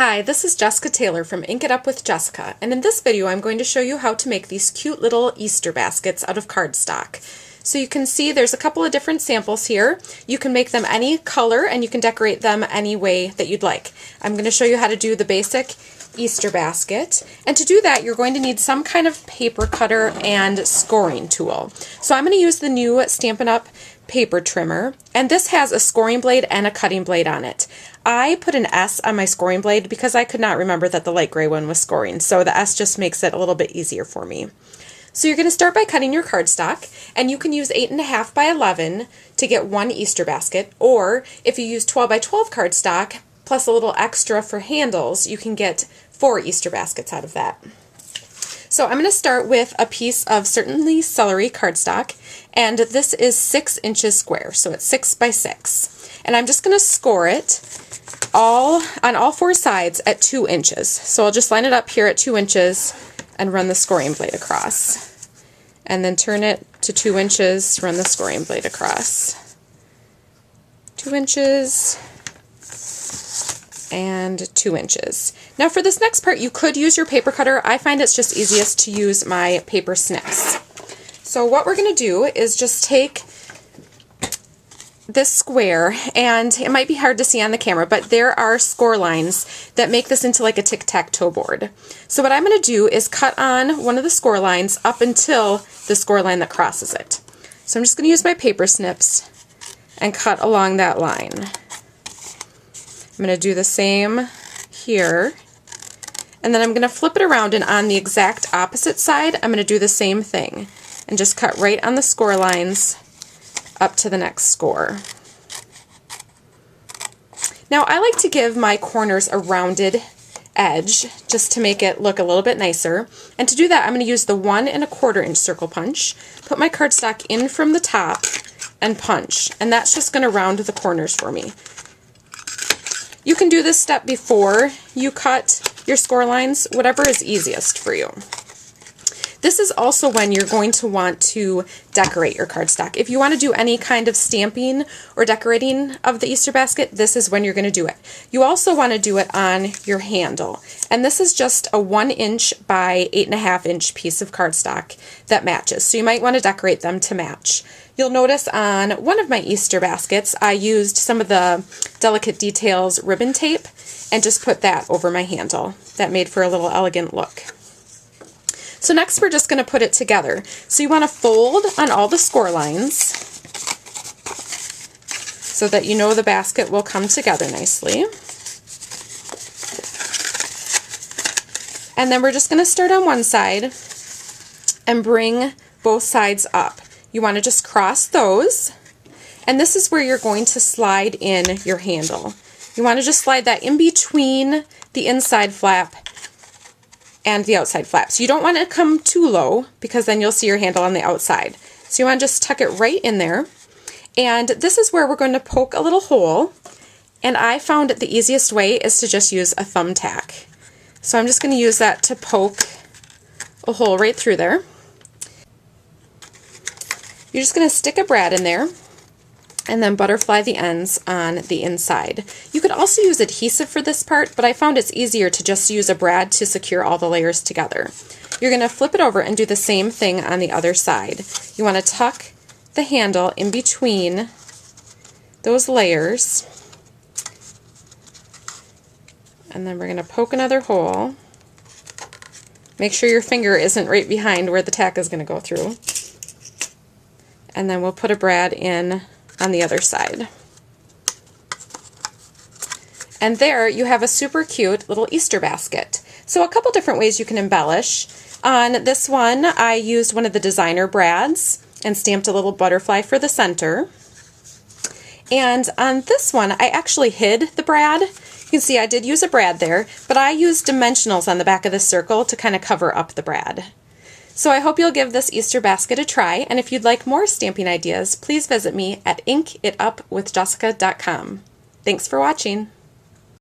Hi, this is Jessica Taylor from Ink It Up with Jessica, and in this video I'm going to show you how to make these cute little Easter baskets out of cardstock. So you can see there's a couple of different samples here. You can make them any color and you can decorate them any way that you'd like. I'm going to show you how to do the basic Easter basket, and to do that you're going to need some kind of paper cutter and scoring tool. So I'm going to use the new Stampin' Up! Paper trimmer, and this has a scoring blade and a cutting blade on it. I put an S on my scoring blade because I could not remember that the light gray one was scoring, so the S just makes it a little bit easier for me. So you're going to start by cutting your cardstock, and you can use 8.5 by 11 to get one Easter basket, or if you use 12 by 12 cardstock plus a little extra for handles, you can get 4 Easter baskets out of that. So I'm going to start with a piece of Certainly Celery cardstock, and this is 6 inches square, so it's 6 by 6. And I'm just going to score it on all 4 sides at 2 inches. So I'll just line it up here at 2 inches and run the scoring blade across. And then turn it to 2 inches, run the scoring blade across. 2 inches and 2 inches. Now for this next part you could use your paper cutter. I find it's just easiest to use my paper snips. So what we're going to do is just take this square, and it might be hard to see on the camera, but there are score lines that make this into like a tic-tac-toe board. So what I'm going to do is cut on one of the score lines up until the score line that crosses it. So I'm just going to use my paper snips and cut along that line. I'm going to do the same here, and then I'm going to flip it around, and on the exact opposite side I'm going to do the same thing and just cut right on the score lines up to the next score. Now I like to give my corners a rounded edge just to make it look a little bit nicer, and to do that I'm going to use the 1 1/4 inch circle punch, put my cardstock in from the top and punch, and that's just going to round the corners for me. You can do this step before you cut your score lines, whatever is easiest for you. This is also when you're going to want to decorate your cardstock. If you want to do any kind of stamping or decorating of the Easter basket, this is when you're going to do it. You also want to do it on your handle. And this is just a 1 inch by 8.5 inch piece of cardstock that matches. So you might want to decorate them to match. You'll notice on one of my Easter baskets, I used some of the Delicate Details ribbon tape and just put that over my handle. That made for a little elegant look. So next we're just going to put it together. So you want to fold on all the score lines so that you know the basket will come together nicely. And then we're just going to start on one side and bring both sides up. You want to just cross those, and this is where you're going to slide in your handle. You want to just slide that in between the inside flap and the outside flap. So you don't want it to come too low because then you'll see your handle on the outside. So you want to just tuck it right in there. And this is where we're going to poke a little hole. And I found the easiest way is to just use a thumbtack. So I'm just going to use that to poke a hole right through there. You're just going to stick a brad in there and then butterfly the ends on the inside. You could also use adhesive for this part, but I found it's easier to just use a brad to secure all the layers together. You're going to flip it over and do the same thing on the other side. You want to tuck the handle in between those layers, and then we're going to poke another hole. Make sure your finger isn't right behind where the tack is going to go through. And then we'll put a brad in on the other side. And there you have a super cute little Easter basket. So a couple different ways you can embellish. On this one I used one of the designer brads and stamped a little butterfly for the center. And on this one I actually hid the brad. You can see I did use a brad there, but I used dimensionals on the back of the circle to kind of cover up the brad. So I hope you'll give this Easter basket a try, and if you'd like more stamping ideas, please visit me at inkitupwithjessica.com. Thanks for watching.